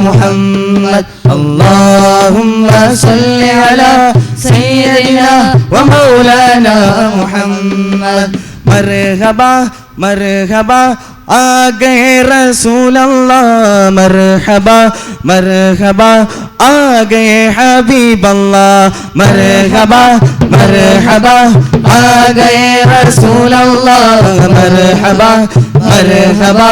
محمد اللهم صل على سيدنا ومولانا محمد مرحبا مرحبا आ गए रसूल अल्लाह मरहबा मरहबा आ गए हबीब अल्लाह मरहबा मरहबा आ गए रसूल अल्लाह मरहबा मरहबा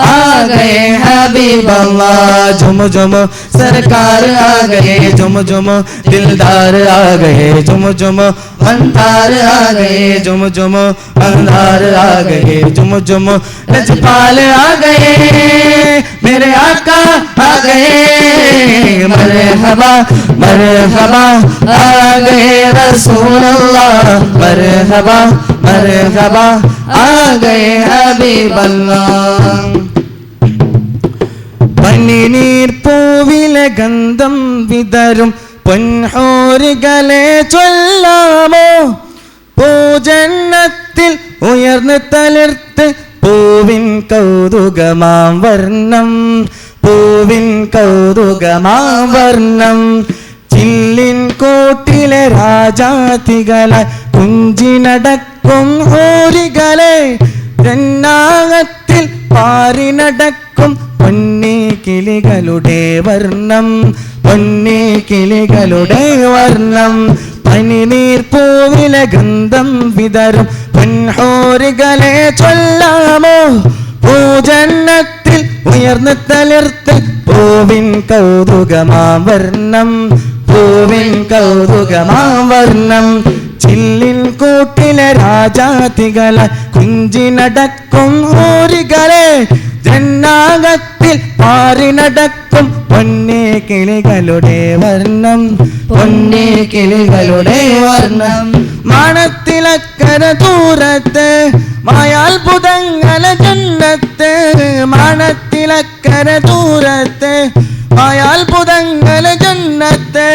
आ गए हबीब अल्लाह झुम झुम सरकार आ गए झुम झुम दिलदार आ गए झुम झुम अंधार आ गए झुम झुम अंधार आ गए झुम झुम पाल आ गए मेरे आका आ गए मरहबा मरहबा आ गए रसूल अल्लाह मरहबा मरहबा आ गए हबीब अल्लाह പനിനീർ പൂവിലെ ഗന്ധം വിതരും പൊൻഹോരികളെ ചൊല്ലാമോ പൂജന്നത്തിൽ ഉയർന്ന് തളിർത്ത് പൂവിൻ കൗതുകമാം വർണ്ണം പൂവിൻ കൗതുകമാം വർണ്ണം ചില്ലിൻ കോട്ടിലെ രാജാതികളെ കുഞ്ചിനടക്കും ഹോരികളെ ജന്നാകത്തിൽ പാറിനടക്കും പൊന്നി കിളികളുടെ വർണ്ണം പൊന്നി കിളികളുടെ വർണ്ണം പനിനീർ പൂവിലെ ഗന്ധം വിതരും പൊൻഹോരികളെ ചൊല്ലാമോ പൂജന്നത്തിൽ ഉയർന്ന് തളിർത്ത് പൂവിൻ കൗതുകമാം വർണ്ണം പൂവിൻ കൗതുകമാം വർണ്ണം ചില്ലിൻ കൂട്ടിലെ രാജാതികളെ കുഞ്ചിനടക്കും ഹോരികളെ ജന്നാകത്തിൽ പാറിനടക്കും പൊന്നേ കിളികളുടെ വർണ്ണം പൊന്നേ കിളികളുടെ വർണ്ണം മാനത്തിലക്കര ദൂരത്ത് മായാത്ഭുതങ്ങള ജന്നത്ത് മാനത്തിലക്കര ദൂരത്ത് മായാത്ഭുതങ്ങള ജന്നത്ത്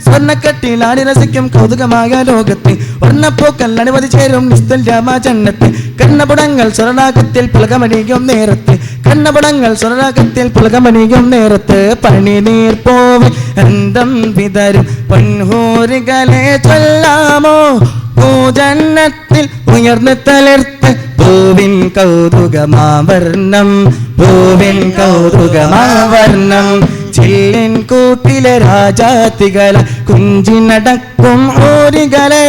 സ്വർണ്ണക്കട്ടിലാടി രസിക്കും കൗതുകമായ ലോകത്ത് വർണ്ണപ്പൂക്കൾ അനവധി ചേരും നിസ്തുല്യമാ ജന്നത്ത് കണ്ണപുടങ്ങൾ സ്വർണ്ണാകത്തിൽ പുളകമണിയും നേരത്ത് കണ്ണപുടങ്ങൾ സ്വർണ്ണാകത്തിൽ പുളകമണിയും നേരത്ത് പനിനീർ പോവി ഗന്ധം വിതരും പൊൻഹോരികളെ ചൊല്ലാമോ പൂജന്നത്തിൽ ഉയർന്ന് തളിർത്ത് പൂവിൻ കൗതുകമാം വർണ്ണം പൂവിൻ കൗതുകമാം വർണ്ണം ചില്ലിൻ കൂട്ടിലെ രാജാതികളെ കുഞ്ചിനടക്കും ഹോരികളെ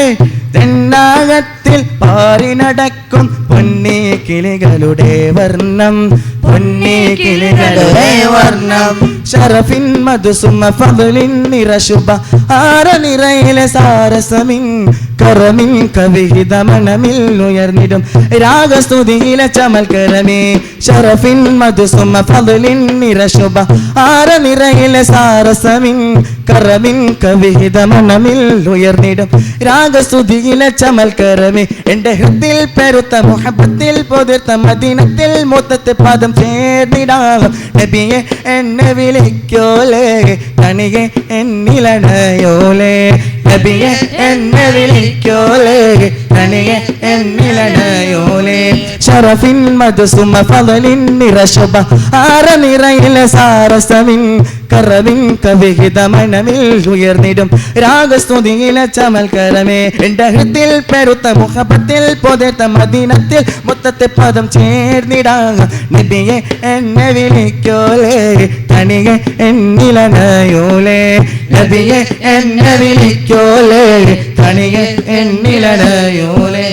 തെന്നാകത്തിൽ പാറിനടക്കും പൊന്നി കിളികളുടെ വർണ്ണം പൊന്നി കിളികളുടെ വർണ്ണം ഷറഫിൻ മധുസുമ ഫദ്ലിൻ നിറശുഭ ആര നിറയിലെ സാരസമിൻ കറമിൻ കവിഹിത മനമിൽ ഉയർന്നിടും രാഗസ്തുതിയിലെ ചമൽക്കരമേ ഷറഫിൻ മധുസുമ ഫദ്ലിൻ നിറശുഭ ആര നിറയിലെ സാരസമിൻ കറമിൻ കവിഹിത മനമിൽ ഉയർന്നിടും രാഗസ്തുതിയിലെ ചമൽക്കരമേ എന്റെ ഹൃദയിൽ പെരുത്ത മുഹബത്തിൽ പൊതിർത്ത മദീനത്തിൽ മൊത്തത്തെ പാദം ചേർന്നിടാം നബിയെ എന്നെ വിളിക്കോലേ തനിയെ എന്നിലണയോലേ നബിയെ എന്നെ വിളിക്കോലേ തനിയെ എന്നിലണയോലേ ഷറഫിൻ മധുസുമ ഫളലിൻ നിറശുഭ ആര നിറയിലെ സാരസമിൻ കറവിൻ കവിഹിത മനമിൽ ഉയർന്നിടും രാഗസ്തുതിയിലെ ചമൽക്കരമേ എന്റെ ഹൃദയിൽ പെരുത്ത മുഹബത്തിൽ പൊതിർത്ത മദീനത്തിൽ മൊത്തത്തെ പദം ചേർന്നിടാം നബിയെ എന്നെ വിളിക്കോലേ തനിയെ എന്നിലണയോലേ നബിയെ എന്നെ വിളിക്കോലേ തനിയെ എന്നിലണയോലേ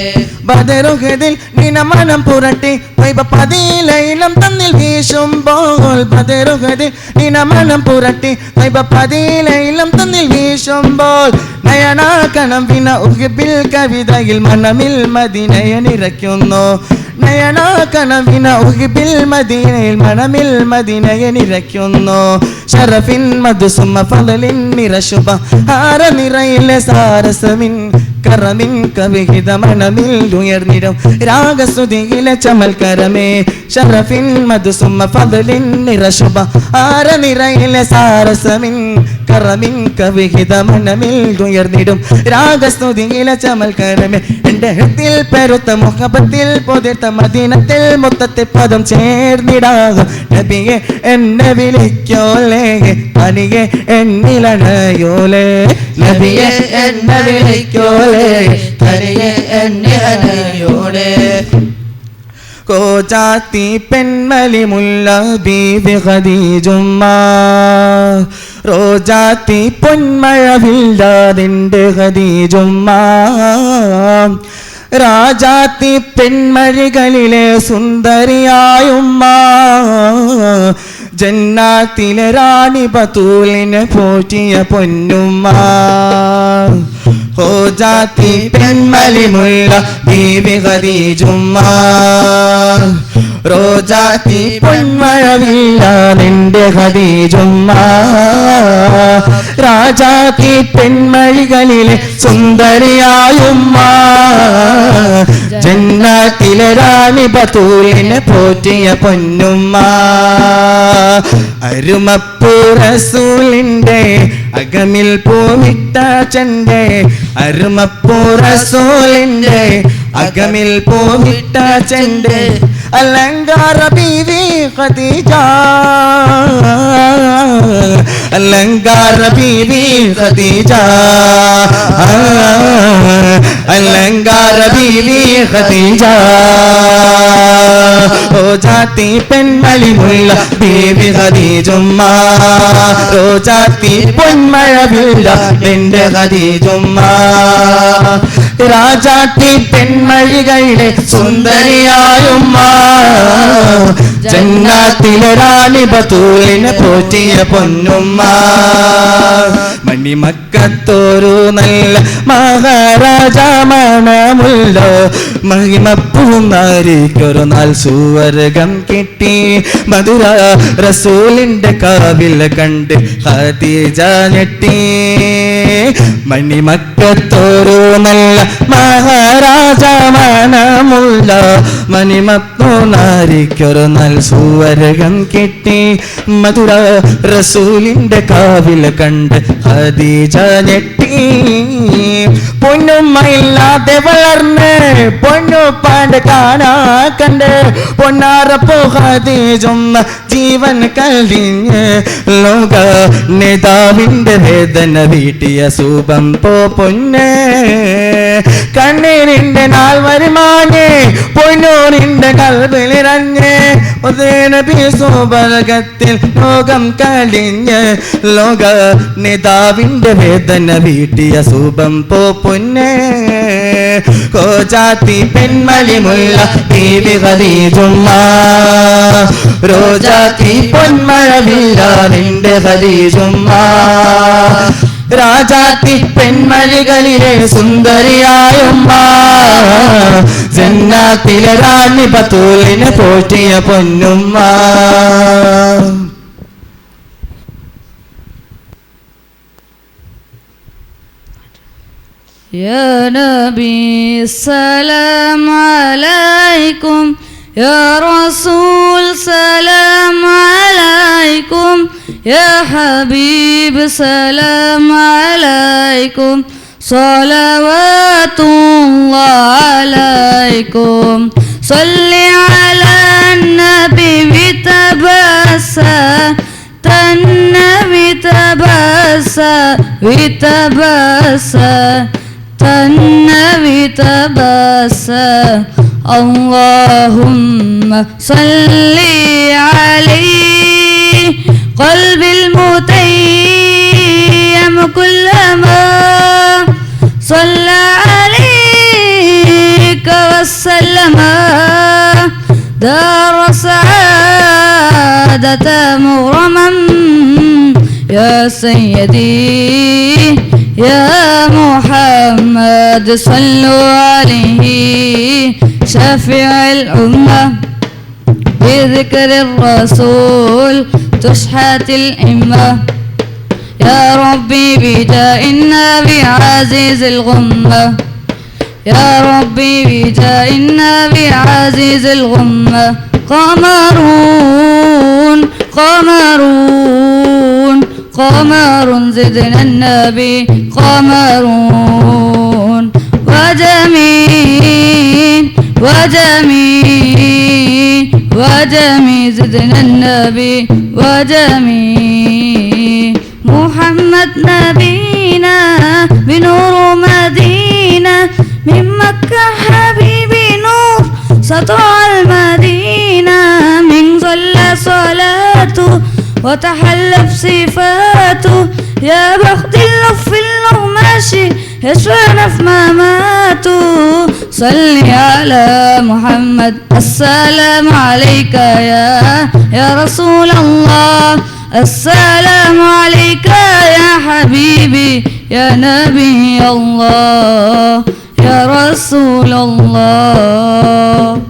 ബദറുഹദിൽ നിനമനം പുരട്ടി വൈബ പതിയിലയിലും തന്നിൽ വീശുമ്പോൾ ബദറുഹദിൽ നിനമനം പുരട്ടി വൈബ പതിയിലയിലും തന്നിൽ വീശുമ്പോൾ നയനാകണം വിന ഉഹിബിൽ കവിതയിൽ മനമിൽ മദീനയെ നിറയ്ക്കുന്നു നയനാകണം വിന ഉഹിബിൽ മദീനയിൽ മനമിൽ മദീനയെ നിറയ്ക്കുന്നു ഷറഫിൻ മധുസുമ ഫളലിൻ നിറശുഭ ആര നിറയിലെ സാരസമിൻ കറമിൻ കവിഹിത മനമിൽ ഉയർന്നിടും രാഗസ്തുതിയിലെ ചമൽക്കരമേ ഷറഫിൻ മധുസുമ ഫളലിൻ നിറശുഭ ആര നിറയിലെ സാരസമിൻ ഹറമിൻക വിഹിതമനമിൽ ഉയർന്നിടും രാഗസ്തുതിയില ചമൽക്കരമേ എൻ്റെ ഹൃത്തിൽ പെരുത്ത മുഹബത്തിൽ പൊതിർത്ത മദീനത്തിൽ മുത്തത്തെ പദം ചേർന്നിടാകും നബിയെ എന്നെ വിളിക്കോലേ തനിയെ എന്നിലണയോലേ നബിയെ എന്നെ വിളിക്കോലേ തനിയെ എന്നിലണയോലേ കോചാത്തി പെൺമലി മുല്ല ബീവി ഖദീജുമ്മ റോജാത്തി പൊന്മഴവില്ലാതിൻ്റെ ഖദീജുമ്മ രാജാത്തി പെൺമഴികളിലെ സുന്ദരിയായുമ്മ ജന്നാത്തിലെ റാണി ബത്തൂലിനെ പോറ്റിയ പൊന്നുമ്മ ഹോജാത്തി പെൺമലി മുല്ല ബീവി ഖദീജുമ്മ റോജാത്തി പൊന്മഴവില്ലാതിൻ്റെ ഖദീജുമ്മ രാജാത്തി പെൺമഴികളിലെ സുന്ദരിയായുമ്മ ജന്നാത്തിലെ റാണി ബത്തൂലിനെ പോറ്റിയ പൊന്നുമ്മ അരുമപ്പൂ റസൂലിൻ്റെ അകമിൽ പൂവിട്ട ചന്റെ അരുമപ്പൂ റസൂലിൻ്റെ അകമിൽ പൂവിട്ട ചന്റെ അലങ്കാര ബീവി ഖദീജ അലങ്കാര ബീവി ഖദീജ അലങ്കാര ബീവി ഖദീജ റോജാത്തി പെൺമലി മുല്ല ബീവി ഖദീജുമ്മ റോജാത്തി പൊന്മഴവില്ല എൻ്റെ ഖദീജുമ്മ രാജാത്തി പെൺമഴികളുടെ സുന്ദരിയായുമ്മ ജന്നാത്തിലെ റാണി ബത്തൂലിനെ പോറ്റിയ പൊന്നുമ്മ മണിമക്കത്തോരു നല്ല മഹാരാജ മണമുള്ള മഹിമപ്പൂന്നാരിക്കൊരു നാൾ സുവർഗം കിട്ടി മധുര റസൂലിന്റെ കാവിൽ കണ്ട് ഖദീജ ഞെട്ടി മണിമക്കത്തോരു നല്ല മഹാരാജ മണമുള്ള മണിമപ്പൂന്നാരിക്കൊരു നാൾ സുവർഗം കിട്ടി മധുര റസൂലിന്റെ കാവിൽ കണ്ട് ഖദീജ ഞെട്ടി പൊന്നുമ്മയില്ലാതെ വളർന്ന് പൊന്നുപ്പാണ്ട് കാണാ കണ്ട് പൊന്നാറപ്പോ ഖദീജുമ്മ ജീവൻ കഴിഞ്ഞ് ലോക നേതാവിന്റെ വേദന വീട്ടിയ സൂപം പോ പൊന്നെ കണ്ണീരിന്റെ നാൾ വരുമാനേ പൊന്നൂരിന്റെ കൽവിലിറങ്ങ് നബി സുബർഗത്തിൽ ലോകം കഴിഞ്ഞ് ലോക നേതാവിന്റെ വേദന വീട്ടിയ സൂപം പോ പൊന്നെ കോചാത്തി പെൺമലി മുല്ല ബീവി ഖദീജുമ്മ റോജാത്തി പൊന്മഴവില്ലാതിൻ്റെ ഖദീജുമ്മ രാജാത്തി പെൺമഴികളിലെ സുന്ദരിയായുമ്മ ജന്നാത്തിലെ റാണി ബത്തൂലിനെ പോറ്റിയ പൊന്നുമ്മ يا نبي السلام عليكم يا رسول سلام عليكم يا حبيب سلام عليكم صلوات الله عليكم صل على النبي وتبسم النبي وتبسم النبي تبسم اللهم صل عليه قلبي المتيم كلما صلى عليك وسلم دار سعادة مغرما يا سيدي يا محمد صلوا عليه شافع الأمة بذكر الرسول تشحت الأمة يا ربي بجاه النبي عزيز الغمة يا ربي بجاه النبي عزيز الغمة قمرون قمرون قمر زدنا النبي قمرون وجميل وجميل وجميل زدنا النبي وجميل محمد نبينا بنور مدينة من مكة حبيبي نور سطع المدينة من صلى صلاته وتحلى بصفاته يا بخت اللف اللغماشي يشفعنا في مماته صلي على محمد السلام عليك يا رسول الله السلام عليك يا حبيبي يا نبي الله يا رسول الله